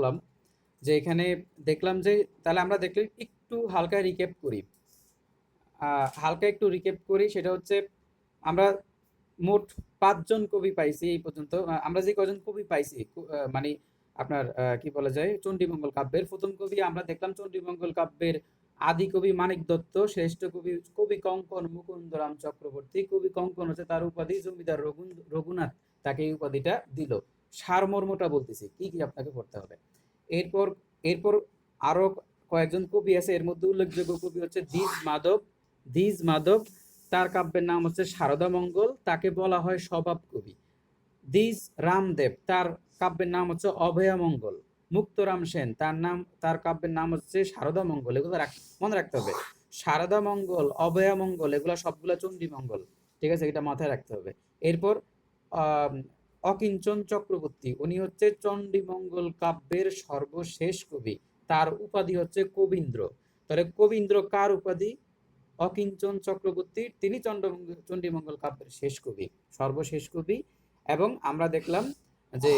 বললাম যে এখানে দেখলাম যে তাহলে আমরা দেখলাম একটু হালকা রিক্যাপ করি। হালকা একটু রিক্যাপ করি, সেটা হচ্ছে আমরা মোট ৫ জন কবি পাইছি এই পর্যন্ত। আমরা যে কজন কবি পাইছি মানে আপনার কি বলা যায় চণ্ডীমঙ্গল কাব্যের প্রথম কবি আমরা দেখলাম চণ্ডীমঙ্গল কাব্যের আদি কবি মানিক দত্ত, শ্রেষ্ঠ কবি কবি কঙ্কন মুকুন্দরাম চক্রবর্তী। কবি কঙ্কন হচ্ছে তার উপাধি, জমিদার রঘুনাথ তাকে এই উপাধিটা দিল। সারমর্মটা বলতেছি, কি কি আপনাকে পড়তে হবে। এরপর এরপর আরো কয়েকজন কবি আছে, এর মধ্যে উল্লেখযোগ্য কবি হচ্ছে দ্বিজ মাধব। তার কাব্যের নাম হচ্ছে সারদা মঙ্গল, তাকে বলা হয় স্বভাব কবি। দ্বিজ রামদেব, তার কাব্যের নাম হচ্ছে অভয়া মঙ্গল। মুক্তরাম সেন, তার কাব্যের নাম হচ্ছে সারদা মঙ্গল। এগুলো মনে রাখতে হবে। সারদা মঙ্গল, অভয়া মঙ্গল, এগুলো সবগুলো চণ্ডী মঙ্গল। ঠিক আছে, এটা মাথায় রাখতে হবে। এরপর অকিঞ্চন চক্রবর্তী, উনি হচ্ছে চণ্ডী মঙ্গল কাব্যের সর্বশেষ কবি। তার উপাধি হচ্ছে কবীন্দ্র। তাহলে কবীন্দ্র কার উপাধি? অকিঞ্চন চক্রবর্তীর। তিনি চণ্ডীমঙ্গল কাব্যের শেষ কবি, সর্বশেষ কবি। এবং আমরা দেখলাম যে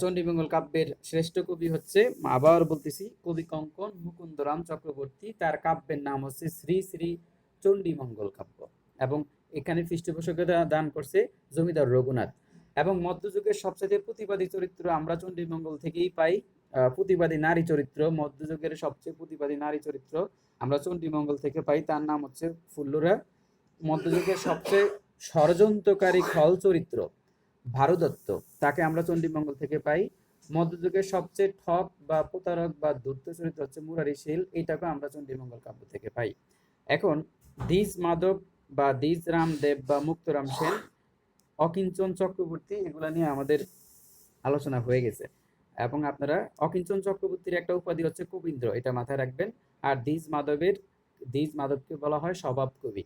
চণ্ডীমঙ্গল কাব্যের শ্রেষ্ঠ কবি হচ্ছে, আবার বলতেছি, কবি কঙ্কন মুকুন্দরাম চক্রবর্তী। তার কাব্যের নাম হচ্ছে শ্রী শ্রী চণ্ডীমঙ্গল কাব্য। এবং এখানে পৃষ্ঠপোষকতা দান করছে জমিদার রঘুনাথ। এবং মধ্যযুগের সবচেয়ে প্রতিবাদী চরিত্র আমরা চণ্ডীমঙ্গল থেকেই পাই। প্রতিবাদী নারী চরিত্র, মধ্যযুগের সবচেয়ে প্রতিবাদী নারী চরিত্র আমরা চণ্ডীমঙ্গল থেকে পাই, তার নাম হচ্ছে ফুল্লুরা। মধ্যযুগের সবচেয়ে ষড়যন্ত্রকারী খল চরিত্র ভারদত্ত, তাকে আমরা চণ্ডীমঙ্গল থেকে পাই। মধ্যযুগের সবচেয়ে ঠক বা প্রতারক বা ধূর্ত চরিত্র হচ্ছে মুরারি শীল, এইটাকে আমরা চণ্ডীমঙ্গল কাব্য থেকে পাই। এখন দ্বিজ মাধব বা দ্বিজ রামদেব বা মুক্তরাম সেন, অকিঞ্চন চক্রবর্তী, এগুলা নিয়ে আমাদের আলোচনা হয়ে গেছে। এবং আপনারা অকিঞ্চন চক্রবর্তীর একটা উপাধি হচ্ছে কবীন্দ্র, এটা মাথায় রাখবেন। আর দ্বিজ মাধবকে বলা হয় স্বভাব কবি।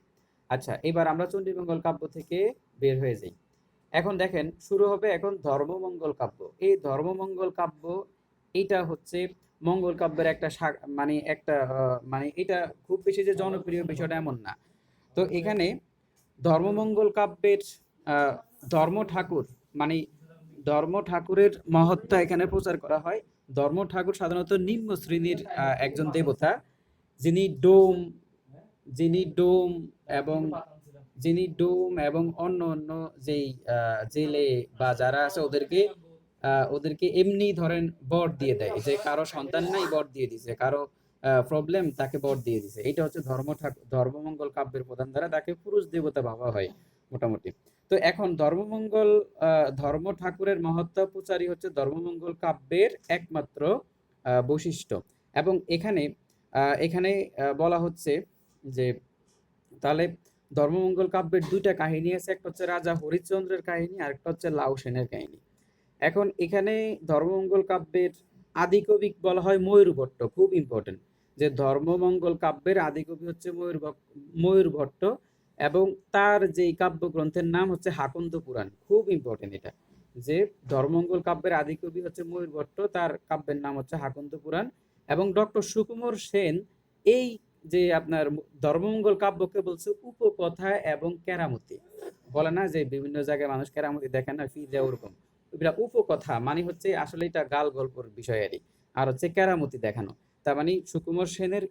আচ্ছা, এবার আমরা চণ্ডীমঙ্গল কাব্য থেকে বের হয়ে যাই। এখন দেখেন শুরু হবে এখন ধর্মমঙ্গল কাব্য। এই ধর্মমঙ্গল কাব্য এটা হচ্ছে মঙ্গল কাব্যের একটা মানে একটা মানে এটা খুব বেশি যে জনপ্রিয় বিষয়টা এমন না। তো এখানে ধর্মমঙ্গল কাব্যের আহ, ধর্ম ঠাকুর মানে ধর্ম ঠাকুরের মহত্ব এখানে প্রচার করা হয়। ধর্ম ঠাকুর সাধারণত নিম্ন শ্রেণীর একজন দেবতা, যিনি ডোম যিনি ডোম এবং অন্য অন্য যেই জেলে বা যারা আছে ওদেরকে এমনি ধরেন বর দিয়ে দেয়, যে কারো সন্তান নাই বর দিয়ে দিছে, কারো প্রবলেম তাকে বর দিয়ে দিছে। এটা হচ্ছে ধর্মমঙ্গল কাব্যের প্রধান ধারা, তাকে পুরুষ দেবতা ভাবা হয় মোটামুটি। তো এখন ধর্ম ঠাকুরের মহত্ব প্রচারই হচ্ছে ধর্মমঙ্গল কাব্যের একমাত্র বৈশিষ্ট্য। এবং এখানে এখানে বলা হচ্ছে যে তাহলে ধর্মমঙ্গল কাব্যের দুইটা কাহিনী আছে, একটা হচ্ছে রাজা হরিশ্চন্দ্রের কাহিনী আর একটা হচ্ছে লাউ সেনের কাহিনী। এখন এখানে ধর্মমঙ্গল কাব্যের আদি কবি বলা হয় ময়ূর ভট্ট, খুব ইম্পর্টেন্ট, যে ধর্মমঙ্গল কাব্যের আদি কবি হচ্ছে ময়ূর ভট্ট। এবং তার যেই কাব্যগ্রন্থের নাম হচ্ছে হাকন্দ পুরাণ, খুব ইম্পর্টেন্ট এটা, যে ধর্মমঙ্গল কাব্যের আদি কবি হচ্ছে ময়ূর ভট্ট, তার কাব্যের নাম হচ্ছে হাকন্দ পুরাণ। এবং ডক্টর সুকুমার সেন এই যে আপনার ধর্মমঙ্গল কাব্যকে বলছে উপকথা এবং কেরামতি। বলে না যে বিভিন্ন জায়গায় মানুষ কেরামতি দেখে না, ফি দেয়, ওরকম। এগুলা উপকথা মানে হচ্ছে আসলে এটা গাল গল্পর বিষয়ারই, আর হচ্ছে কেরামতি দেখানো। তার মানে সুকুমার সেনের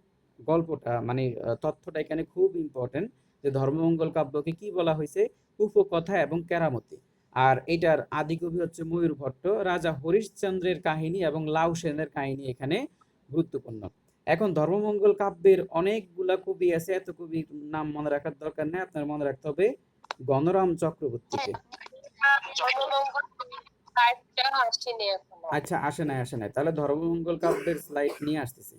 গল্পটা মানে তথ্যটা এখানে খুব ইম্পর্টেন্ট, যে ধর্মমঙ্গল কাব্যকে কি বলা হয়েছে? উপকথা এবং কেরামতি। আর এটার আদি কবি হচ্ছে ময়ূর ভট্ট। রাজা হরিশ্চন্দ্রের কাহিনী এবং লাউ সেনের কাহিনী এখানে গুরুত্বপূর্ণ। এখন ধর্মমঙ্গল কাব্যের অনেকগুলা কবি আছে, এত কবি নাম মনে রাখার দরকার নেই, আপনার মনে রাখতে হবে গণরাম চক্রবর্তীকে। আচ্ছা, আসে নাই, তাহলে ধর্মমঙ্গল কাব্যের স্লাইড নিয়ে আসতেছি।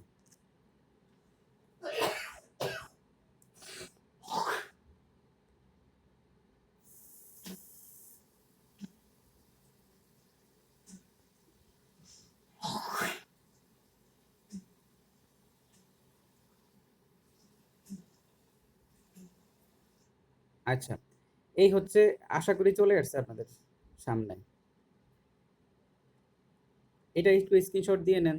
আচ্ছা, এই হচ্ছে, আশা করি চলে আসছে আপনাদের সামনে। এটা একটু স্ক্রিনশট দিয়ে নেন।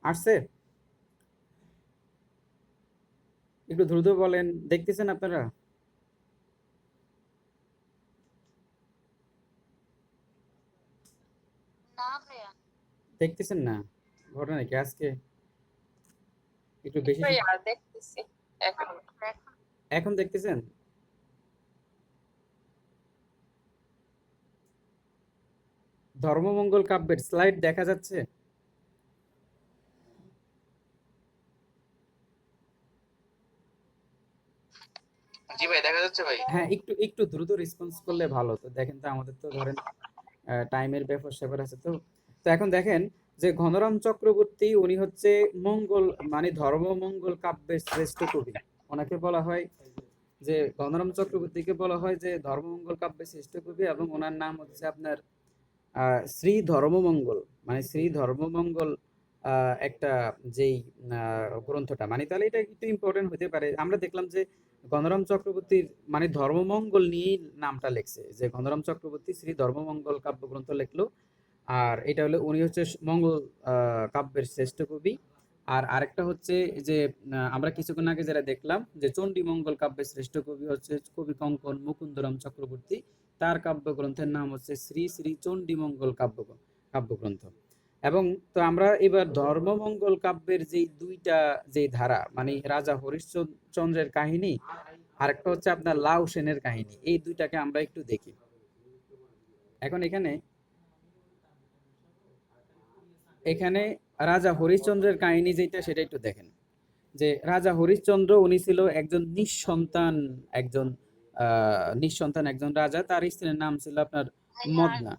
আসছে? একটু দ্রুত বলেন, দেখতেছেন আপনারা? দেখতেছেন না ঘটনা কি আজকে একটু বেশি ভাইয়া দেখতেছি এখন। এখন দেখতেছেন? ধর্মমঙ্গল কাব্যের স্লাইড দেখা যাচ্ছে? জি ভাই, দেখা যাচ্ছে ভাই। হ্যাঁ, একটু একটু দ্রুত রেসপন্স করলে ভালো হতো। দেখেন তো আমাদের তো ধরেন টাইমের ব্যাপার-স্যাপার আছে তো। তো এখন দেখেন যে ঘনরাম চক্রবর্তী উনি হচ্ছে মঙ্গল মানে ধর্মমঙ্গল কাব্যের শ্রেষ্ঠ কবি। ওনাকে বলা হয় যে গণরাম চক্রবর্তীকে বলা হয় যে ধর্মমঙ্গল কাব্যের শ্রেষ্ঠ কবি এবং ওনার নাম হচ্ছে আপনার শ্রী ধর্মমঙ্গল মানে শ্রী ধর্মমঙ্গল একটা যেই গ্রন্থটা মানে তাহলে এটা একটু ইম্পর্টেন্ট হতে পারে। আমরা দেখলাম যে গণরাম চক্রবর্তীর মানে ধর্মমঙ্গল নিয়েই নামটা লেখছে যে গণরাম চক্রবর্তী শ্রী ধর্মমঙ্গল কাব্যগ্রন্থ লেখলো। আর এটা হলো উনি হচ্ছে মঙ্গল কাব্যের শ্রেষ্ঠ কবি। আর আরেকটা হচ্ছে যে আমরা কিছুক্ষণ আগে যেটা দেখলাম যে চণ্ডী মঙ্গল কাব্যের শ্রেষ্ঠ কবি হচ্ছে কবি কঙ্কন মুকুন্দরাম চক্রবর্তী। তার কাব্যগ্রন্থের নাম হচ্ছে শ্রী শ্রী চণ্ডী মঙ্গল কাব্যগ্রন্থ। এবং তো আমরা এবার ধর্মমঙ্গল কাব্যের যে দুইটা যে ধারা মানে রাজা হরিশ্চন্দ্রের কাহিনী আর একটা হচ্ছে আপনার লাউ সেনের কাহিনী, এই দুইটাকে আমরা একটু দেখি। এখন এখানে এখানে রাজা হরিশ্চন্দ্রের কাহিনী যেটা সেটা একটু দেখেন যে রাজা হরিশ্চন্দ্র উনি ছিল একজন নিঃসন্তান একজন রাজা। তার স্ত্রীর নাম ছিল আপনার মদনা।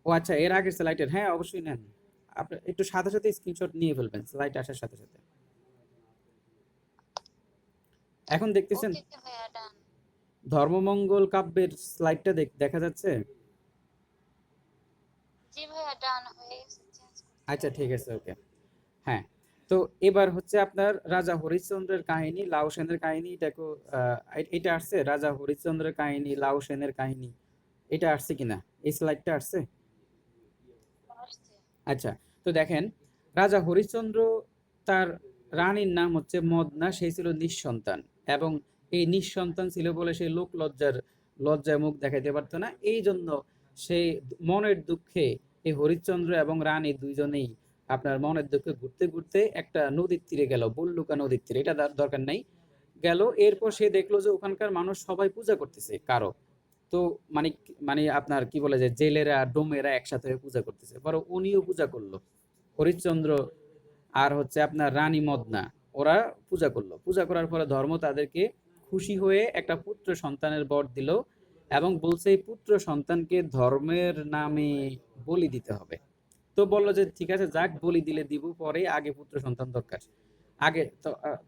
ও আচ্ছা, এর আগের স্লাইডের, হ্যাঁ অবশ্যই নেন। আপনি একটু সাথে সাথে স্ক্রিনশট নিয়ে ফেলবেন স্লাইড আসার সাথে সাথে। এখন দেখতেছেন ধর্মমঙ্গল কাব্যের স্লাইডটা দেখা যাচ্ছে? আচ্ছা ঠিক আছে, ওকে। হ্যাঁ, তো এবার হচ্ছে আপনার রাজা হরিশ্চন্দ্রের কাহিনী লাউ সেনের কাহিনী দেখো। এটা আসছে রাজা হরিশ্চন্দ্রের কাহিনী লাউ সেনের কাহিনী, এটা আসছে কিনা? এই স্লাইডটা আসছে? আচ্ছা, তো দেখেন রাজা হরিশ্চন্দ্র তার রানীর নাম হচ্ছে মদনা, সে ছিল নিঃসন্তান এবং এই নিঃসন্তান ছিল বলে সে লজ্জায় মুখ দেখাইতে পারতো না। এই জন্য সে মনের দুঃখে এই হরিশ্চন্দ্র এবং রানী দুইজনেই আপনার মনের দুঃখে ঘুরতে ঘুরতে একটা নদীর তীরে গেল, বুল্লুকা নদীর তীরে, এটা দরকার নাই। গেল, এরপর সে দেখলো যে ওখানকার মানুষ সবাই পূজা করতেছে কারো। তো মানে মানে আপনার কি বলে যে জেলেরা ডোমেরা একসাথে হয়ে পূজা করতেছে, পরে উনিও পূজা করলো। হরিশ্চন্দ্র আর হচ্ছে আপনার রানী মদনা ওরা পূজা করলো। পূজা করার পরে ধর্ম তাদেরকে খুশি হয়ে একটা পুত্র সন্তানের বর দিল এবং বলছে এই পুত্র সন্তানকে ধর্মের নামে বলি দিতে হবে। তো বললো যে ঠিক আছে যাক, বলি দিলে দিব, পরে আগে পুত্র সন্তান দরকার। আগে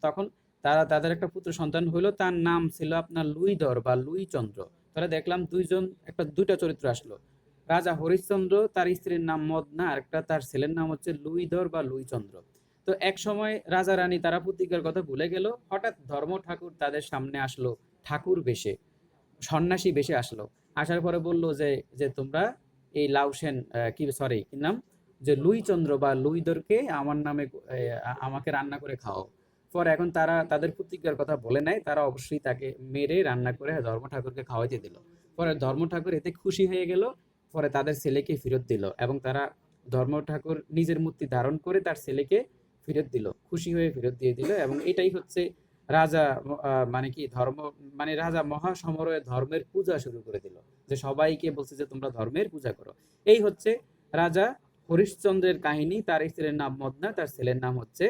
তখন তাদের একটা পুত্র সন্তান হইলো, তার নাম ছিল আপনার লুইধর বা লুইচন্দ্র। তাহলে দেখলাম দুইটা চরিত্র আসলো। রাজা হরিশ্চন্দ্র, তার স্ত্রীর নাম মদনা, আর একটা তার ছেলের নাম হচ্ছে লুইধর বা লুইচন্দ্র। তো এক সময় রাজা রানী তারা প্রতিজ্ঞার কথা ভুলে গেল, হঠাৎ ধর্ম ঠাকুর তাদের সামনে আসলো ঠাকুর বেশে, সন্ন্যাসী বেশে আসলো। আসার পরে বলল যে যে তোমরা এই লাউসেন কি সরি কি নাম যে লুইচন্দ্র বা লুইদরকে আমার নামে আমাকে রান্না করে খাও। পরে এখন তারা তাদের প্রতিজ্ঞার কথা বলে নাই, তারা অবশ্যই তাকে মেরে রান্না করে ধর্ম ঠাকুরকে খাওয়াইতে দিল। পরে ধর্ম ঠাকুর এতে খুশি হয়ে গেল, পরে তাদের ছেলেকে ফেরত দিল এবং তারা ধর্ম ঠাকুর নিজের মূর্তি ধারণ করে তার ছেলেকে ফেরত দিল, খুশি হয়ে ফেরত দিয়ে দিল। এবং এটাই হচ্ছে রাজা মানে কি ধর্ম মানে রাজা মহাসমারোহে ধর্মের পূজা শুরু করে দিল, যে সবাইকে বলছে যে তোমরা ধর্মের পূজা করো। এই হচ্ছে রাজা হরিশ্চন্দ্রের কাহিনী। তার স্ত্রীর নাম মদনা, তার ছেলের নাম হচ্ছে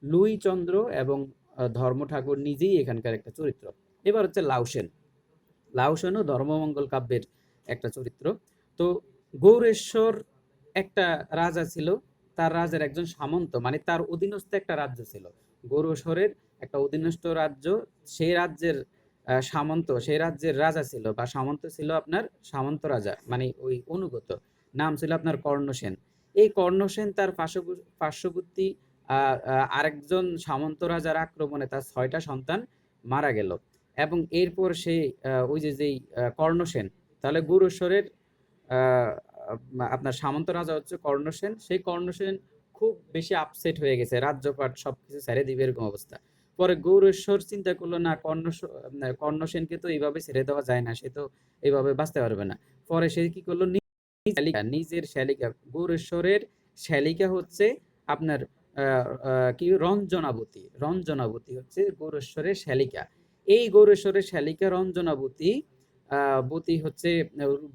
লুইচন্দ্র এবং ধর্ম ঠাকুর নিজেই এখানকার একটা চরিত্র। এবার হচ্ছে লাউসেন। লাউসেনও ধর্মমঙ্গল কাব্যের একটা চরিত্র। তো গৌরেশ্বর একটা রাজা ছিল, তার রাজার একজন সামন্ত মানে তার অধীনস্থ একটা রাজ্য ছিল। গৌরেশ্বরের একটা অধীনস্থ রাজ্য, সেই রাজ্যের সামন্ত, সেই রাজ্যের রাজা ছিল বা সামন্ত ছিল আপনার সামন্ত রাজা মানে ওই অনুগত, নাম ছিল আপনার কর্ণসেন। এই কর্ণসেন তার পার্শ্ববর্তী আরেকজন সামন্ত রাজার আক্রমণে তার 6টা সন্তান মারা গেল। এবং এরপর সে ওই যে যেই কর্ণসেন, তাহলে গুরুস্বরের আপনার সামন্ত রাজা হচ্ছে কর্ণসেন। সেই কর্ণসেন খুব বেশি আপসেট হয়ে গেছে, রাজ্যপাট সবকিছু ছেড়ে দিবে এরকম অবস্থা। পরে গৌরেশ্বর চিন্তা করলো না, কর্ণসেনকে তো এইভাবে ছেড়ে দেওয়া যায় না, সে তো এইভাবে বাঁচতে পারবে না। পরে সে কি করলো, নিজের শ্যালিকা, গৌরেশ্বরের শ্যালিকা হচ্ছে আপনার কি রঞ্জনাবতী। রঞ্জনাবতী হচ্ছে গৌরেশ্বরের শ্যালিকা। এই গৌরেশ্বরের শ্যালিকা রঞ্জনাবতী বতী হচ্ছে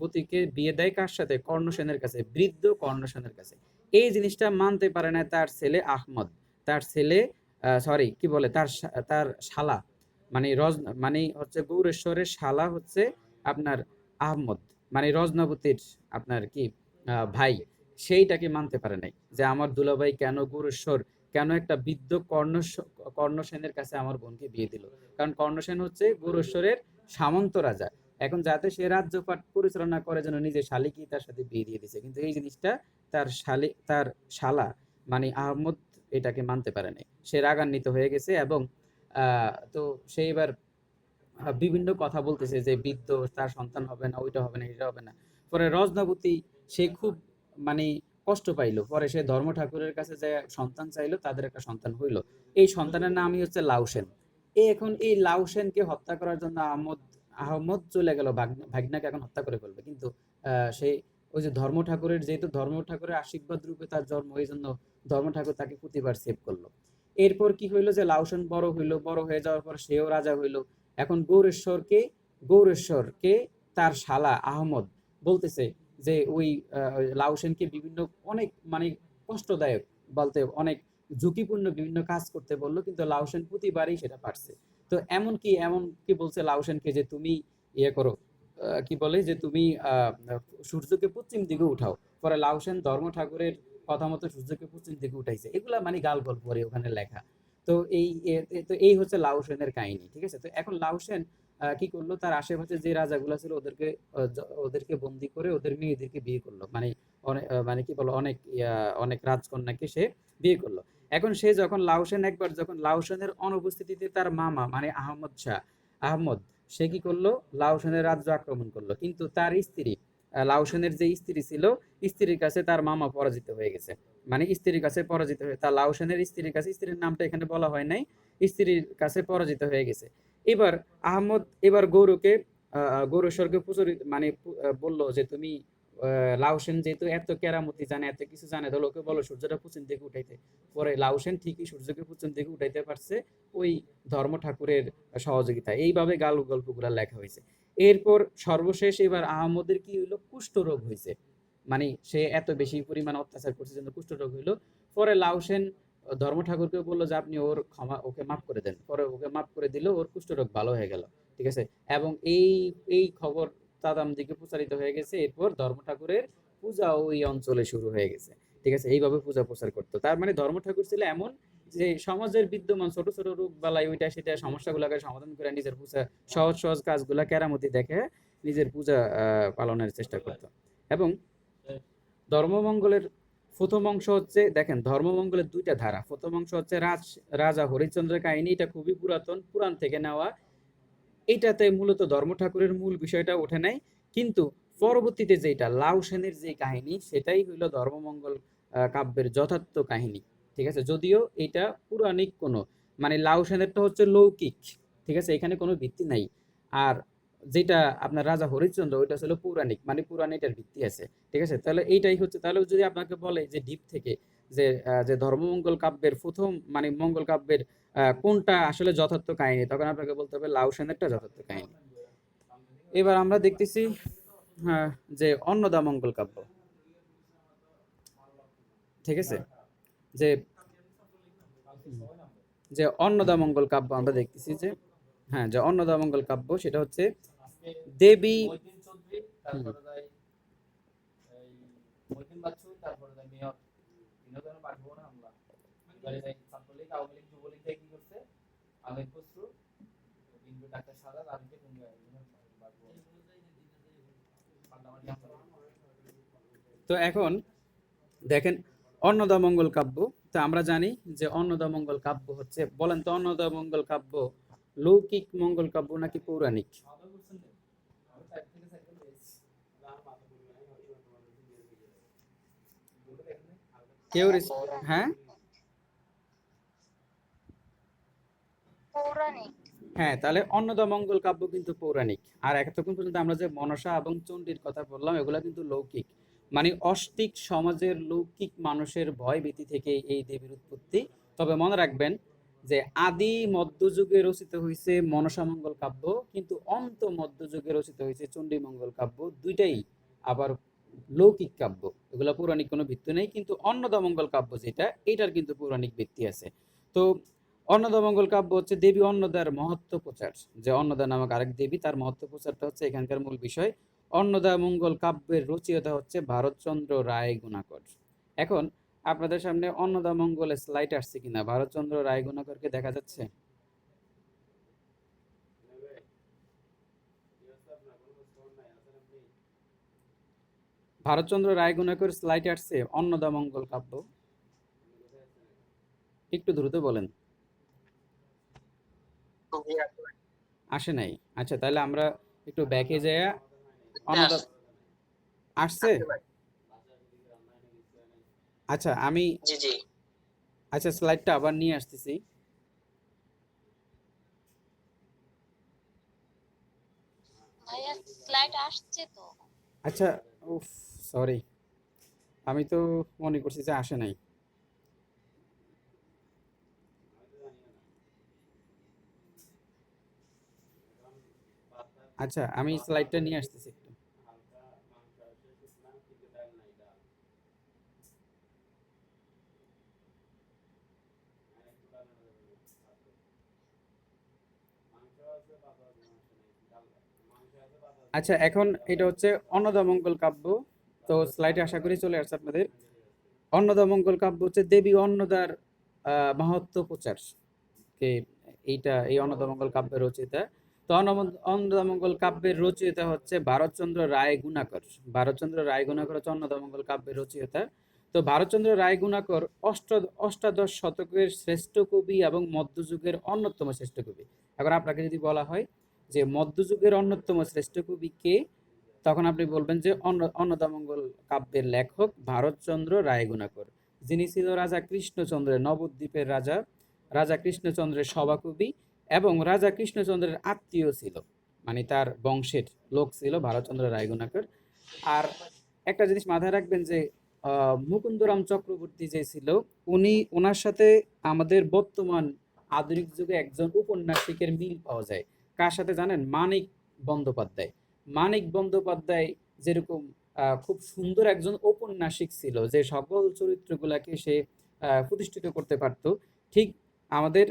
বতীকে বিয়ে দেয় কার সাথে? কর্ণসেনের কাছে, বৃদ্ধ কর্ণসেনের কাছে। এই জিনিসটা মানতে পারে না তার ছেলে আহমদ, তার ছেলে সরি কি বলে তার শালা, মানে মানে হচ্ছে গৌরেশ্বরের শালা হচ্ছে আপনার আহমদ, মানে রজনাবতীর আপনার কি ভাই, সেইটাকে মানতে পারে নাই যে আমার দুলাভাই কেন গৌরেশ্বর, কেন একটা বৃদ্ধ কর্ণসেনের কাছে আমার বোনকে বিয়ে দিল। কারণ কর্ণসেন হচ্ছে গৌরেশ্বরের সামন্ত রাজা। এখন যাতে সে রাজ্যপাট পরিচালনা করে যেন নিজের শালিকেই তার সাথে বিয়ে দিয়ে দিছে, কিন্তু এই জিনিসটা তার শালা মানে আহমদ এটাকে মানতে পারে নাই। সে রাগান্বিত হয়ে গেছে এবং তো সে এবার বিভিন্ন কথা বলতেছে যে বৃদ্ধ, তার সন্তান হবে না, ওইটা হবে না, এটা হবে না। পরে রজনাবতী সে খুব মানে কষ্ট পাইলো। পরে সে ধর্ম ঠাকুরের কাছে যে সন্তান চাইলো, তাদের একটা সন্তান হইলো। এই সন্তানের নামই হচ্ছে লাউসেন। এখন এই লাউসেনকে হত্যা করার জন্য আহমদ চলে গেল, ভাগনাকে এখন হত্যা করে ফেলবে। কিন্তু সে ওই যে ধর্ম ঠাকুরের, যেহেতু ধর্ম ঠাকুরের আশীর্বাদ রূপে তার জন্ম, এই জন্য ধর্ম ঠাকুর তাকে প্রতিবার সেভ করলো। এরপর কি হইলো যে লাউসেন বড় হইলো, বড় হয়ে যাওয়ার পর সেও রাজা হইলো। এখন গৌরেশ্বরকে তার শালা আহমদ বলতেছে যে ওই লাউসেনকে বিভিন্ন অনেক মানে কষ্টদায়ক বলতে অনেক ঝুঁকিপূর্ণ বিভিন্ন কাজ করতে বললো, কিন্তু লাউসেন প্রতিবারই সেটা পারছে। তো এমন কি বলছে লাউসেনকে যে তুমি ইয়ে করো, কি বলে যে তুমি সূর্যকে পশ্চিম দিকে উঠাও। পরে লাউসেন ধর্ম ঠাকুরের কথা মতো সূর্যকে পশ্চিম দিকে উঠাইছে। এগুলা মানে গাল গল্প ওখানে লেখা। তো এই হচ্ছে লাউসেনের কাহিনী, ঠিক আছে? তো এখন লাউসেন কি করলো, তার আশেপাশে যে রাজাগুলা ছিল ওদেরকে বন্দি করে ওদের মেয়েদেরকে বিয়ে করলো, মানে অনেক মানে কি বলো অনেক রাজকন্যাকে সে বিয়ে করলো। এখন সে যখন একবার যখন লাউসেনের অনুপস্থিতিতে তার মামা মানে আহমদ সে কি করলো, লাউসেনের রাজ্য আক্রমণ করলো, কিন্তু তার স্ত্রী লাউসেনের যে স্ত্রী ছিল, স্ত্রীর কাছে তার মামা পরাজিত হয়ে গেছে। মানে স্ত্রীর কাছে পরাজিত হয়ে, তার লাউসেনের স্ত্রীর কাছে, স্ত্রীর নামটা এখানে বলা হয় নাই, স্ত্রীর কাছে পরাজিত হয়ে গেছে। এবার এবার গৌরেশ্বরকে প্রচলিত মানে বললো যে তুমি লাউসেন যেহেতু এত কেরামতি জানে, এত কিছু জানে, তো লোকে বলো সূর্যটা পশ্চিম দিকে উঠাইতে। পরে লাউসেন ঠিকই সূর্যকে পশ্চিম দিকে উঠাইতে পারছে ওই ধর্ম ঠাকুরের সহযোগিতা। এইভাবে গল্পগুলা লেখা হয়েছে। এরপর সর্বশেষ এবার আহমদের কি হইলো, কুষ্ঠরোগ হয়েছে। মানে সে এত বেশি পরিমাণ অত্যাচার করছে জন্য কুষ্ঠরোগ হইলো। পরে লাউসেন ধর্ম ঠাকুরকে বললো যে আপনি ওকে মাফ করে দেন। পরে ওকে মাফ করে দিল, ওর কুষ্ঠরোগ ভালো হয়ে গেল, ঠিক আছে? এবং এই খবর তাদাম দিকে প্রচারিত হয়ে গেছে। এরপর ধর্ম ঠাকুরের পূজা ওই অঞ্চলে শুরু হয়ে গেছে, ঠিক আছে? এইভাবে পূজা প্রচার করতো। তার মানে ধর্ম ঠাকুর ছিল এমন যে সমাজের বিদ্যমান ছোট ছোট রোগ বালাই ওইটা সেটা সমস্যাগুলোকে সমাধান করে নিজের পূজা, সহজ সহজ কাজগুলা কেরামতি দেখে নিজের পূজা পালনের চেষ্টা করতো। এবং ধর্মমঙ্গলের প্রথম অংশ হচ্ছে, দেখেন ধর্মমঙ্গলের দুইটা ধারা। প্রথম অংশ হচ্ছে রাজা হরিশ্চন্দ্রের কাহিনী, এটা খুবই পুরাতন, পুরাণ থেকে নেওয়া। এইটাতে মূলত ধর্ম ঠাকুরের মূল বিষয়টা ওঠে নাই, কিন্তু পরবর্তীতে যেটা লাউসেনের যে কাহিনী, সেটাই হইল ধর্মমঙ্গল কাব্যের যথার্থ কাহিনী, ঠিক আছে? যদিও এটা পৌরাণিক কোনো, মানে লাউসেনেরটা হচ্ছে লৌকিক, ঠিক আছে? এখানে কোনো ভিত্তি নাই। আর যেটা আপনার রাজা হরিশ্চন্দ্র, ওইটা ছিল পৌরাণিক, মানে পুরাণিকের ভিত্তি আছে, ঠিক আছে? তাহলে এইটাই হচ্ছে, তাহলে যদি আপনাকে বলে যে ডিপ থেকে যে ধর্মমঙ্গল কাব্যের প্রথম মানে মঙ্গল কাব্যের কোনটা আসলে যথার্থ কাহিনী, তখন আপনাকে বলতে হবে লাউসেনেরটা যথার্থ কাহিনী। এবার আমরা দেখতেছি যে অন্নদামঙ্গল কাব্য, ঠিক আছে? যে যে অন্নদামঙ্গল কাব্য আমরা দেখতেছি যে, হ্যাঁ, যে অন্নদামঙ্গল কাব্য সেটা হচ্ছে দেবী হুম, তো এখন দেখেন অন্নদামঙ্গল কাব্য, তো আমরা জানি যে অন্নদামঙ্গল কাব্য হচ্ছে, বলেন তো অন্নদামঙ্গল কাব্য লৌকিক মঙ্গল কাব্য নাকি পৌরাণিক? কেউ হ্যাঁ, পৌরাণিক। হ্যাঁ, তাহলে অন্নদামঙ্গল কাব্য কিন্তু পৌরাণিক। আর এতক্ষণ পর্যন্ত আমরা যে মনসা এবং চণ্ডীর কথা বললাম, এগুলা কিন্তু লৌকিক। মানে অষ্টিক সমাজের লৌকিক মানুষের ভয়ভীতি থেকে এই দেবীর উৎপত্তি। তবে মনে রাখবেন যে আদি মধ্যযুগে রচিত হয়েছে মনসামঙ্গল কাব্য, কিন্তু অন্ত মধ্যযুগে রচিত হয়েছে চণ্ডীমঙ্গল কাব্য। দুইটাই আবার লৌকিক কাব্য, এগুলো পৌরাণিক কোনো ভিত্তি নেই। কিন্তু অন্নদামঙ্গল কাব্য যেটা, এটার কিন্তু পৌরাণিক ভিত্তি আছে। তো অন্নদামঙ্গল কাব্য হচ্ছে দেবী অন্নদার মহত্ব প্রচার, যে অন্নদা নামক আরেক দেবী, তার মহত্ব প্রচারটা হচ্ছে এখানকার মূল বিষয়। অন্নদামঙ্গল কাব্যের রচয়িতা হচ্ছে ভারতচন্দ্র রায় গুণাকর। এখন আপনাদের সামনে অন্নদামঙ্গলের স্লাইড আসছে কিনা, ভারতচন্দ্র রায় গুণাকরকে দেখা যাচ্ছে? ভারতচন্দ্র রায় গুণাকর স্লাইড আসছে অন্নদামঙ্গল কাব্য? একটু দ্রুত বলেন। আসে নাই? আচ্ছা, তাহলে আমরা একটু ব্যাকে যাইয়া অন্নদা আসছে। আচ্ছা আমি জি জি আচ্ছা স্লাইডটা আবার নিয়ে আসতেছি। ভাইয়া স্লাইড আসছে তো। আচ্ছা, উফ, সরি, আমি তো মনে করছি যে আসে নাই। আচ্ছা আমি স্লাইডটা নিয়ে আসতেছি একটু। আচ্ছা এখন এটা হচ্ছে অন্নদামঙ্গল কাব্য। তো স্লাইডে আশা করি চলে আসছে আপনাদের। অন্নদামঙ্গল কাব্য হচ্ছে দেবী অন্নদার মাহাত্ম্য প্রচার কে, এই অন্নদামঙ্গল কাব্যের রচয়িতা। তো অন্নদামঙ্গল কাব্যের রচয়িতা হচ্ছে ভারতচন্দ্র রায় গুণাকর। ভারতচন্দ্র রায় গুণাকর হচ্ছে অন্নদামঙ্গল কাব্যের রচয়িতা। তো ভারতচন্দ্র রায় গুণাকর অষ্টাদশ শতকের শ্রেষ্ঠ কবি এবং মধ্যযুগের অন্যতম শ্রেষ্ঠ কবি। এখন আপনাকে যদি বলা হয় যে মধ্যযুগের অন্যতম শ্রেষ্ঠ কবি কে, তখন আপনি বলবেন যে অন্নদামঙ্গল কাব্যের লেখক ভারতচন্দ্র রায় গুণাকর, যিনি ছিল রাজা কৃষ্ণচন্দ্রের, নবদ্বীপের রাজা, রাজা কৃষ্ণচন্দ্রের সভাকবি এবং রাজা কৃষ্ণচন্দ্রের আত্মীয় ছিল, মানে তার বংশের লোক ছিল ভারতচন্দ্র রায় গুণাকর। আর একটা জিনিস মাথায় রাখবেন যে মুকুন্দরাম চক্রবর্তী যে ছিল, ওনার সাথে আমাদের বর্তমান আধুনিক যুগে একজন উপন্যাসিকের মিল পাওয়া যায়। কার সাথে জানেন? মানিক বন্দ্যোপাধ্যায়। মানিক বন্দ্যোপাধ্যায় যেরকম খুব সুন্দর একজন ঔপন্যাসিক ছিল, যে সকল চরিত্রগুলাকে সে প্রতিষ্ঠিত করতে পারত, ঠিক আমাদের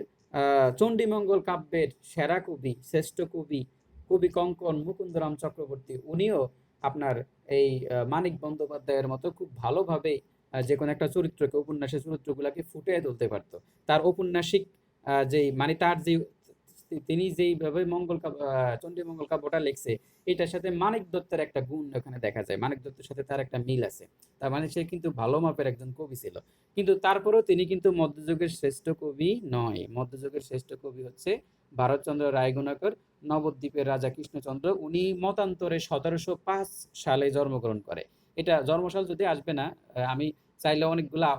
চণ্ডীমঙ্গল কাব্যের সেরা কবি, শ্রেষ্ঠ কবি, কবি কঙ্কন মুকুন্দরাম চক্রবর্তী, উনিও আপনার এই মানিক বন্দ্যোপাধ্যায়ের মতো খুব ভালোভাবে যে কোনো একটা চরিত্রকে, উপন্যাসের চরিত্রগুলাকে ফুটিয়ে তুলতে পারতো। তার ঔপন্যাসিক যেই মানে তার যে তিনি যেইভাবে চণ্ডীমঙ্গল কাব্যটা লিখছে, এটার সাথে মানিক দত্তের একটা গুণ ওখানে দেখা যায়, মানিক দত্তের সাথে তার একটা মিল আছে। তার মানে সে কিন্তু ভালো মাপের একজন কবি ছিল। কিন্তু তারপরেও তিনি কিন্তু মধ্যযুগের শ্রেষ্ঠ কবি নয়। মধ্যযুগের শ্রেষ্ঠ কবি হচ্ছে ভারতচন্দ্র রায় গুণাকর, নবদ্বীপের রাজা কৃষ্ণচন্দ্র। উনি মতান্তরে 1705 সালে জন্মগ্রহণ করে। এটা জন্মসাল যদি আসবে না, আমি চাইলে অনেকগুলা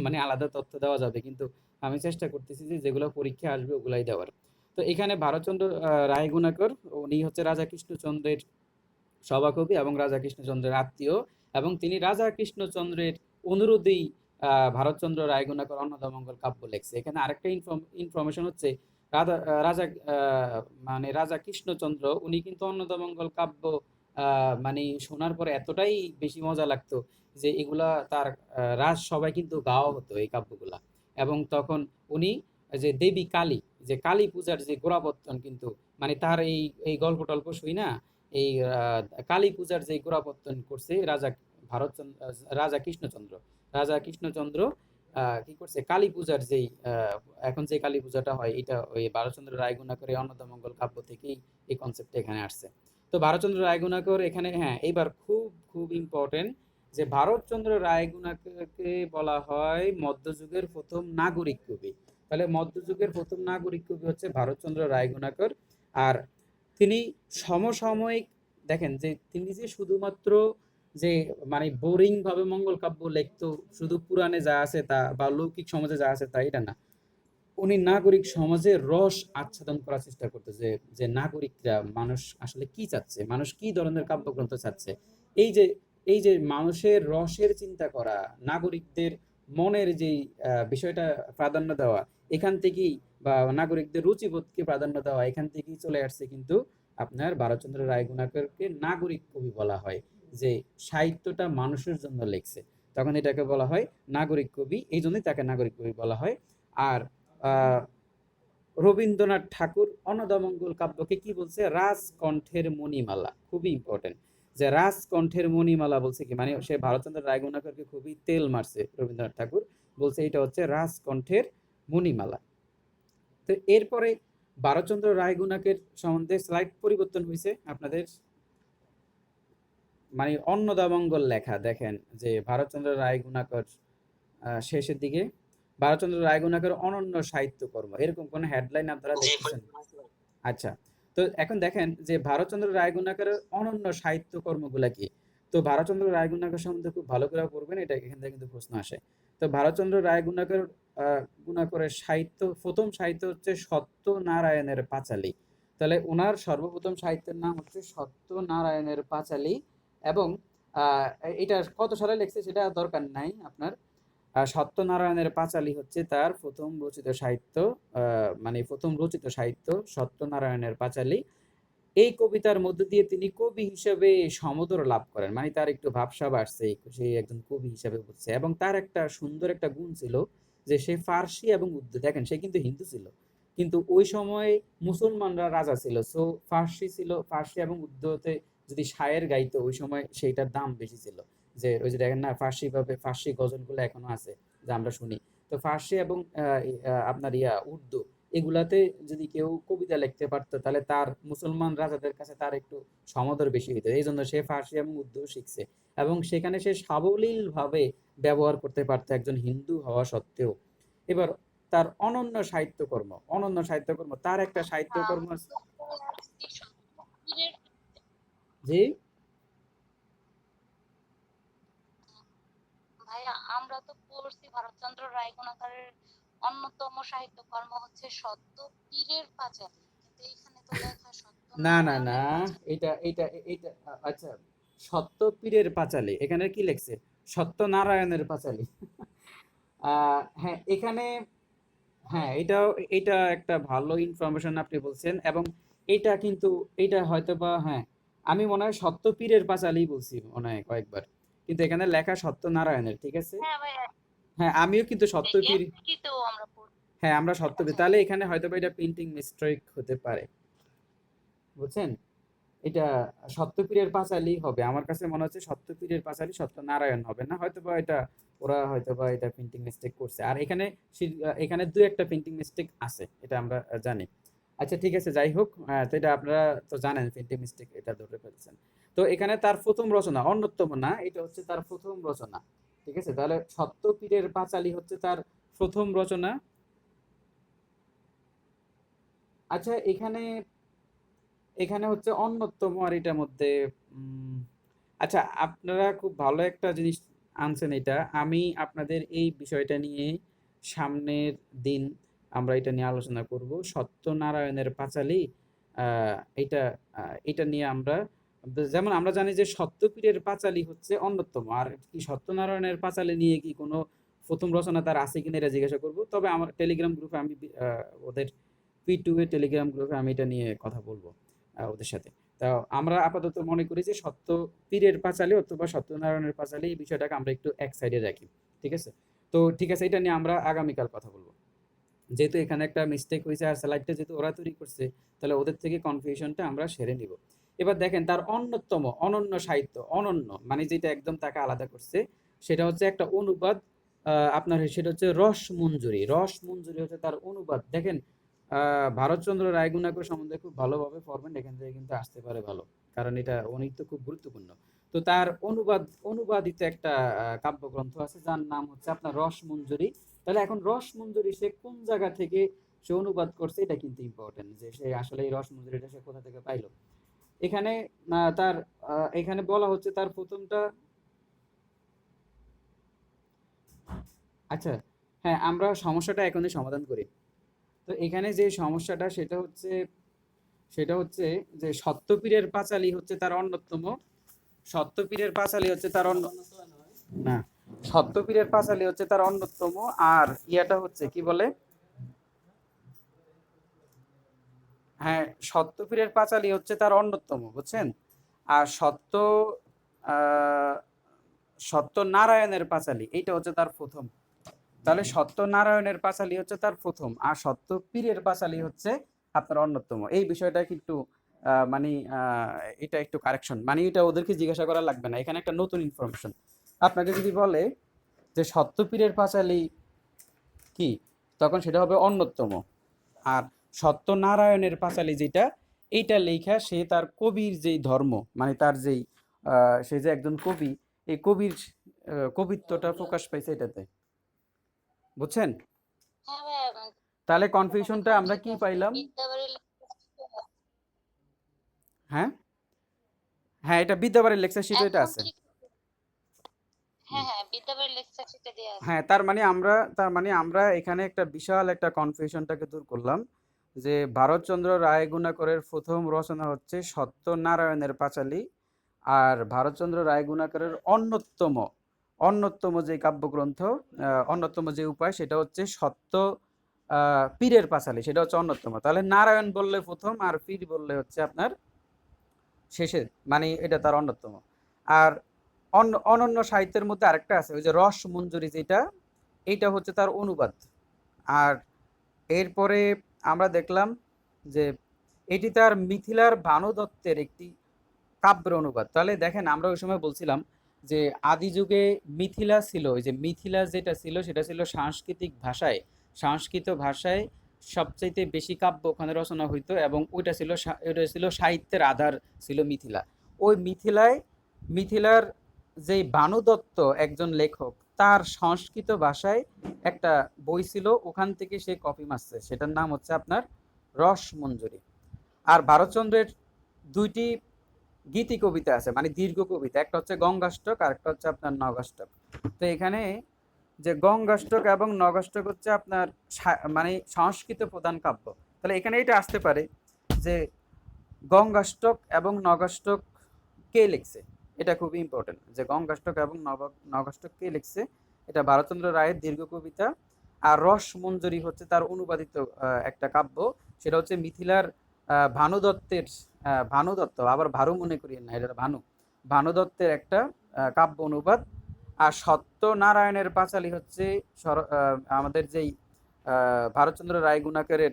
মানে আলাদা তথ্য দেওয়া যাবে, কিন্তু আমি চেষ্টা করতেছি যে যেগুলো পরীক্ষা আসবে ওগুলাই দেওয়ার। তো এখানে ভারতচন্দ্র রায় গুণাকর, উনি হচ্ছে রাজা কৃষ্ণচন্দ্রের সভাকবি এবং রাজা কৃষ্ণচন্দ্রের আত্মীয়, এবং তিনি রাজা কৃষ্ণচন্দ্রের অনুরোধেই ভারতচন্দ্র রায় গুণাকর অন্নদামঙ্গল কাব্য লেখছে। এখানে আরেকটা ইনফরমেশন হচ্ছে, রাজা মানে রাজা কৃষ্ণচন্দ্র উনি কিন্তু অন্নদামঙ্গল কাব্য মানে শোনার পরে এতটাই বেশি মজা লাগতো যে এগুলা তার রাজসভায় কিন্তু গাওয়া হতো এই কাব্যগুলা। এবং তখন উনি যে দেবী কালী, যে কালী পূজার যে গোড়াপত্তন, কিন্তু মানে তার এই এই গল্প টল্প শুই না, এই কালী পূজার যে গোড়াপত্তন করছে ভারতচন্দ্র রাজা কৃষ্ণচন্দ্র। রাজা কৃষ্ণচন্দ্র কি করছে, কালী পূজার যেই এখন যে কালী পূজাটা হয়, এটা ওই ভারতচন্দ্র রায় গুণাকর অন্নদামঙ্গল কাব্য থেকেই এই কনসেপ্টটা এখানে আসছে। তো ভারতচন্দ্র রায় গুণাকর এখানে, হ্যাঁ এইবার খুব খুব ইম্পর্টেন্ট, যে ভারতচন্দ্র রায় গুণাকরকে বলা হয় মধ্যযুগের প্রথম নাগরিক কবি। তাহলে মধ্যযুগের প্রথম নাগরিক কবি হচ্ছে ভারতচন্দ্র রায় গুণাকর। আর তিনি সমসাময়িক, দেখেন যে তিনি যে শুধুমাত্র যে মানে বোরিং ভাবে মঙ্গল কাব্য লিখতো, শুধু পুরাণে যা আছে তা বা লৌকিক সমাজে যা আছে তা, এটা না। উনি নাগরিক সমাজের রস আচ্ছাদন করার চেষ্টা করতো, যে যে নাগরিকরা, মানুষ আসলে কি চাচ্ছে, মানুষ কি ধরনের কাব্যগ্রন্থ চাচ্ছে। এই যে এই যে মানুষের রসের চিন্তা করা, নাগরিকদের মনের যেই বিষয়টা প্রাধান্য দেওয়া, এখান থেকেই বা নাগরিকদের রুচিবোধকে প্রাধান্য দেওয়া, এখান থেকেই চলে আসছে কিন্তু আপনার ভারতচন্দ্র রায়গুণাকরকে নাগরিক কবি বলা হয়, যে সাহিত্যটা মানুষের জন্য লেখছে, তখন এটাকে বলা হয় নাগরিক কবি, এই জন্যই তাকে নাগরিক কবি বলা হয়। আর আহ রবীন্দ্রনাথ ঠাকুর অন্নদামঙ্গল কাব্যকে কি বলছে? রাজকণ্ঠের মণিমালা। খুবই ইম্পর্টেন্ট, যে রাজকণ্ঠের মণিমালা বলছে কি, মানে সে ভারতচন্দ্র রায়গুণাকরকে খুবই তেল মারছে রবীন্দ্রনাথ ঠাকুর, বলছে এটা হচ্ছে রাজকণ্ঠের মণিমালা। তো এরপরে ভারতচন্দ্র রায়গুণাকের সম্বন্ধে স্লাইড পরিবর্তন হয়েছে আপনাদের, মানে অন্নদামঙ্গল লেখা দেখেন যে ভারতচন্দ্র রায়গুণাকর শেষের দিকে ভারতচন্দ্র রায়গুণাকর অনন্য সাহিত্যকর্ম, এরকম কোন হেডলাইন আপনারা দেখতেছেন? আচ্ছা, তো এখন দেখেন যে ভারতচন্দ্র রায়গুণাকরের অনন্য সাহিত্যকর্মগুলা কি। তো ভারতচন্দ্র রায়গুণাকর সম্বন্ধে খুব ভালো করে পড়বেন, এটা এখান থেকে কিন্তু প্রশ্ন আসে। তো ভারতচন্দ্র রায়গুণাকর গুণাকরের সাহিত্য, প্রথম সাহিত্য হচ্ছে সত্যনারায়ণের পাঁচালী। তাহলে ওনার সর্বপ্রথম সাহিত্যের নাম হচ্ছে সত্যনারায়ণের পাঁচালী। এবং এটা কত সালে লিখছে সেটা দরকার নাই আপনার। সত্যনারায়ণের পাঁচালী হচ্ছে তার প্রথম রচিত সাহিত্য, মানে প্রথম রচিত সাহিত্য সত্যনারায়ণের পাঁচালী। এই কবিতার মধ্য দিয়ে তিনি কবি হিসেবে সমদর লাভ করেন, মানে তার একটু ভাবসাব আসছে, সে একজন কবি হিসেবে বুঝছে। এবং তার একটা সুন্দর একটা গুণ ছিল যে সে ফার্সি এবং উর্দু, দেখেন সে কিন্তু হিন্দু ছিল, কিন্তু ওই সময় মুসলমানরা রাজা ছিল, সো ফার্সি ছিল, ফার্সি এবং উর্দুতে যদি শায়ের গাইতো ওই সময় সেইটার দাম বেশি ছিল। যে ওই যে দেখেন না ফার্সি ভাবে ফার্সি গজলগুলো এখনো আছে যে আমরা শুনি। তো ফার্সি এবং আপনার উর্দু, এগুলাতে যদি কেউ কবিতা লিখতে পারতো তাহলে তার মুসলমান রাজাদের কাছে তার একটু সমাদর বেশি হইতো, এই জন্য সে ফার্সি এবং উর্দু শিখছে। এবং সেখানে সে সাবলীল ভাবে ব্যবহার করতে পারতো একজন হিন্দু হওয়া সত্ত্বেও। এবার তার অনন্য সাহিত্যকর্ম, অনন্য সাহিত্যকর্ম, তার একটা সাহিত্যকর্ম জি। ভাইয়া আমরা তো পড়ছি ভারতচন্দ্র রায়গুণাকারের অন্যতম সাহিত্যকর্ম হচ্ছে সত্য পীরের পাঁচালী, কিন্তু এইখানে তো লেখা না না না, সত্যনারায়ণের পাঁচালী। এটা আচ্ছা, সত্যপীরের পাঁচালী এখানে কি লেখছে? সত্যনারায়ণের পাঁচালী। হ্যাঁ এখানে, হ্যাঁ এটাও, এটা একটা ভালো ইনফরমেশন আপনি বলছেন। এবং এটা কিন্তু, এটা হয়তো বা, হ্যাঁ আমি মনে হয় সত্যপীরের পাঁচালী বলছি মনে হয় কয়েকবার, কিন্তু এখানে লেখা সত্যনারায়ণের, ঠিক আছে। হ্যাঁ ভাইয়া, হ্যাঁ আমিও কিন্তু সত্যপীর, এমনিতেও আমরা পড়ছি হ্যাঁ আমরা সত্যপীর, পাঁচালী। তাহলে এখানে হয়তো বা এটা প্রিন্টিং মিস্টেক হতে পারে, বুঝছেন। এটা সত্যপীরের পাঁচালী হবে, আমার কাছে মনে হচ্ছে সত্যপীরের পাঁচালী, সত্যনারায়ণ হবে না, হয়তো বা এটা ওরা হয়তো বা এটা প্রিন্টিং মিস্টেক করছে। আর এখানে এখানে দু একটা প্রিন্টিং মিস্টেক আছে, এটা আমরা জানি। আচ্ছা ঠিক আছে, যাই হোক, তো এটা আপনারা তো জানেন প্রিন্টিং মিস্টেক, এটা ধরে ফেলছেন। তো এখানে তার প্রথম রচনা, অন্যতম না, এটা হচ্ছে তার প্রথম রচনা, ঠিক আছে। তাহলে সত্যপীরের পাঁচালী হচ্ছে তার প্রথম রচনা। আচ্ছা এখানে, এখানে হচ্ছে অন্যতম, আর এটার মধ্যে উম, আচ্ছা আপনারা খুব ভালো একটা জিনিস আনছেন, এটা আমি আপনাদের এই বিষয়টা নিয়ে সামনের দিন আমরা এটা নিয়ে আলোচনা করব, সত্যনারায়ণের পাঁচালী। আহ, এটা এটা নিয়ে আমরা, যেমন আমরা জানি যে সত্যপীরের পাঁচালী হচ্ছে অন্যতম, আর কি সত্যনারায়ণের পাঁচালী নিয়ে কি কোনো প্রথম রচনা তার আছে কিনা এটা জিজ্ঞাসা করব। তবে আমার টেলিগ্রাম গ্রুপে আমি ওদের P2 এ টেলিগ্রাম গ্রুপে আমি এটা নিয়ে কথা বলবো ওদের সাথে। তা আমরা আপাতত মনে করি যে সত্য পীরের পাঁচালী অথবা সত্যনারায়ণের পাঁচালী, এই বিষয়টাকে আমরা একটু এক সাইডে রাখি, ঠিক আছে। তো ঠিক আছে, এটা নিয়ে আমরা আগামীকাল কথা বলবো। যেহেতু এখানে একটা মিস্টেক হয়েছে আর স্লাইডটা যেহেতু ওরা তৈরি করছে, তাহলে ওদের থেকে কনফিউশনটা আমরা সেরে নিব। এবার দেখেন তার অন্যতম, অনন্য সাহিত্য, অনন্য মানে যেটা একদম তাকে আলাদা করছে, সেটা হচ্ছে একটা অনুবাদ। আপনার সেটা হচ্ছে রসমঞ্জরি, রসমঞ্জরি হচ্ছে তার অনুবাদ। দেখেন ভারতচন্দ্র রায়গুণাকর সম্বন্ধে খুব ভালোভাবে পড়বেন, এখান থেকে কিন্তু আসতে পারে ভালো, কারণ এটা উনি তো খুব গুরুত্বপূর্ণ। তো তার অনুবাদিত একটা কাব্যগ্রন্থ আছে যার নাম হচ্ছে আপনার রসমঞ্জরি। তাহলে এখন রসমঞ্জরি সে কোন জায়গা থেকে সে অনুবাদ করছে, এটা কিন্তু ইম্পর্টেন্ট, যে সে আসলে এই রসমঞ্জরিটা সে কোথা থেকে পাইলো। এখানে তার এখানে বলা হচ্ছে তার প্রথমটা, আচ্ছা হ্যাঁ আমরা সমস্যাটা এখনই সমাধান করি। তো এখানে যে সমস্যাটা সেটা হচ্ছে যে সত্যপীরের পাঁচালী হচ্ছে তার অন্যতম সত্যপীরের পাঁচালী হচ্ছে তার না, সত্যপীরের পাঁচালী হচ্ছে তার অন্যতম। আর ইয়াটা হচ্ছে কি বলে, হ্যাঁ, সত্যপীরের পাঁচালী হচ্ছে তার অন্যতম, বুঝছেন। আর আহ সত্যনারায়ণের পাঁচালী এইটা হচ্ছে তার প্রথম। তাহলে সত্যনারায়ণের পাঁচালী হচ্ছে তার প্রথম, আর সত্যপীরের পাঁচালী হচ্ছে আপনার অন্যতম। এই বিষয়টা একটু মানে এটা একটু কারেকশন, মানে এটা ওদেরকে জিজ্ঞাসা করা লাগবে না, এখানে একটা নতুন ইনফরমেশন। আপনাকে যদি বলে যে সত্যপীরের পাঁচালী কি, তখন সেটা হবে অন্যতম। আর সত্যনারায়ণের পাঁচালী যেটা, এইটা লেখা সে তার কবির যেই ধর্ম, মানে তার যেই সে যে একজন কবি, এই কবির কবিত্বটা প্রকাশ পাইছে এটাতে, বুঝছেন। হ্যাঁ ভাইয়া, তাহলে কনফিউশনটা এখন আমরা ঠিক কি আছে। পাইলাম? বিদ্যাবাড়ির লেকচার হ্যাঁ, হ্যাঁ, এটা বিদ্যাবাড়ির লেকচার শিটে এটা এখন আছে। ঠিক আছে। হ্যাঁ হ্যাঁ, বিদ্যাবাড়ির লেকচার শিটে দেওয়া আছে। হ্যাঁ, তার মানে আমরা এখানে একটা বিশাল একটা কনফিউশনটাকে দূর করলাম, যে ভারতচন্দ্র রায় গুণাকরের প্রথম রচনা হচ্ছে সত্যনারায়ণের পাঁচালী। আর ভারতচন্দ্র রায় গুণাকরের অন্যতম অন্যতম যে কাব্যগ্রন্থ, অন্যতম যে উপায়, সেটা হচ্ছে সত্য পীরের পাঁচালী, সেটা হচ্ছে অন্যতম। তাহলে নারায়ণ বললে প্রথম, আর পীর বললে হচ্ছে আপনার শেষে, মানে এটা তার অন্যতম। আর অনন্য সাহিত্যের মধ্যে আরেকটা আছে, ওই যে রস মঞ্জুরি যেটা, এইটা হচ্ছে তার অনুবাদ। আর এরপরে আমরা দেখলাম যে এটি তার মিথিলার ভানু দত্তের একটি কাব্যের অনুবাদ। তাহলে দেখেন, আমরা ওই সময় বলছিলাম যে আদি যুগে মিথিলা ছিল, ওই যে মিথিলা যেটা ছিল সেটা ছিল সাংস্কৃতিক ভাষায়, সংস্কৃত ভাষায় সবচাইতে বেশি কাব্য ওখানে রচনা হইতো, এবং ওইটা ছিল সাহিত্যের আধার, ছিল মিথিলা। ওই মিথিলার যেই ভানু দত্ত একজন লেখক, তার সংস্কৃত ভাষায় একটা বই ছিল, ওখান থেকে সে কপি মারছে, সেটার নাম হচ্ছে আপনার রস মঞ্জুরি। আর ভারতচন্দ্রের দুইটি গীতি কবিতা আছে, মানে দীর্ঘ কবিতা, একটা হচ্ছে গঙ্গাষ্টক আর একটা হচ্ছে আপনার নগাষ্টক। তো এখানে যে গঙ্গাষ্টক এবং নগাষ্টক হচ্ছে আপনার মানে সংস্কৃত প্রধান কাব্য। তাহলে এখানে এটা আসতে পারে যে গঙ্গাষ্টক এবং নগাষ্টক কে লিখছে, এটা খুবই ইম্পর্টেন্ট, যে গঙ্গাষ্টক এবং নগাষ্টক কে লিখছে। এটা ভারতচন্দ্র রায়ের দীর্ঘ কবিতা। আর রস মঞ্জুরি হচ্ছে তার অনুবাদিত একটা কাব্য, সেটা হচ্ছে মিথিলার ভানু দত্তের, ভানু দত্ত, আবার ভারু মনে করিয়েন না, এটা ভানু দত্তের একটা কাব্য অনুবাদ। আর সত্যনারায়ণের পাঁচালী হচ্ছে আমাদের যেই ভারতচন্দ্র রায় গুণাকরের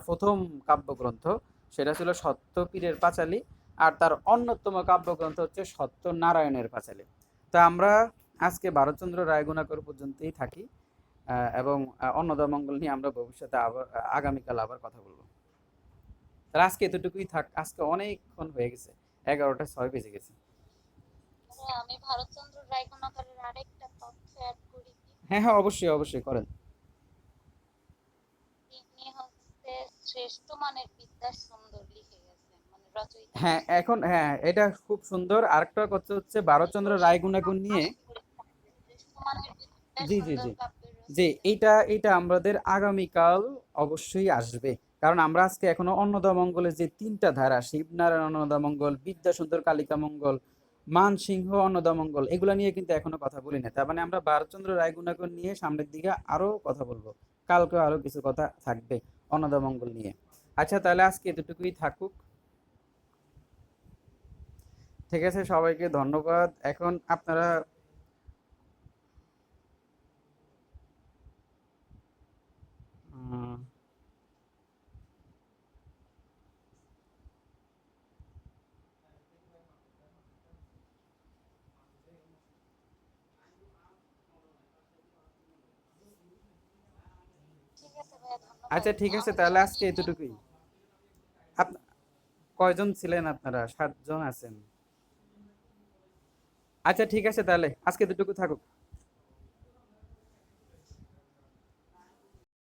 প্রথম কাব্যগ্রন্থ, সেটা ছিল সত্যপীরের পাঁচালী। আর তার অন্যতম কাব্যগ্রন্থ হচ্ছে সত্যনারায়ণের পাঁচালী। তা আমরা আজকে ভারতচন্দ্র রায় গুণাকর পর্যন্তই থাকি, এবং অন্নদামঙ্গল নিয়ে আমরা ভবিষ্যতে আবার আগামীকাল আবার কথা বলবো। তাহলে আজকে এতটুকুই থাক, আজকে অনেকক্ষণ হয়ে গেছে, 11টা 6 বেজে গেছে। হ্যাঁ, আমি ভারতচন্দ্র রায়গুণাকরের আরেকটা তথ্য অ্যাড করি কি? হ্যাঁ, হ্যাঁ, অবশ্যই অবশ্যই করেন। তিনি হচ্ছে শ্রেষ্ঠ মানের বিদ্যা সুন্দর লিখে গেছেন, মানে রচয়িতা হ্যাঁ, হিসেবে। এখন হ্যাঁ, এটা খুব সুন্দর। আরেকটা কথা হচ্ছে ভারতচন্দ্র রায় গুণাগুণ নিয়ে, শ্রেষ্ঠ মানের বিদ্যা জি জি সুন্দর জি কাব্যের জি, রচয়িতা। এইটা আমাদের আগামীকাল অবশ্যই আসবে। কারণ আমরা আজকে এখনো অন্নদামঙ্গলের যে 3টা ধারা, শিবনারায়ণ অন্নদামঙ্গল, বিদ্যাসুন্দর কালিকা মঙ্গল, মানসিংহ অন্নদামঙ্গল, এগুলা নিয়ে কিন্তু এখনো কথা বলি না। তার মানে আমরা ভারতচন্দ্র রায় গুণাগুণ নিয়ে সামনের দিকে আরো কথা বলবো, কালকে আরো কিছু কথা থাকবে অন্নদামঙ্গল নিয়ে। আচ্ছা, তাহলে আজকে এতটুকুই থাকুক। ঠিক আছে, সবাইকে ধন্যবাদ। এখন আপনারা উম, ঠিক আছে ভাইয়া, ধন্যবাদ। আচ্ছা, ঠিক আছে, আমাদের তাহলে আজকে মিটিং এ এতটুকুই। আপ- কয়জন ছিলেন আপনারা? 7 জন আছেন। আচ্ছা, ঠিক আছে, তাহলে আজকে এতটুকু থাকুক।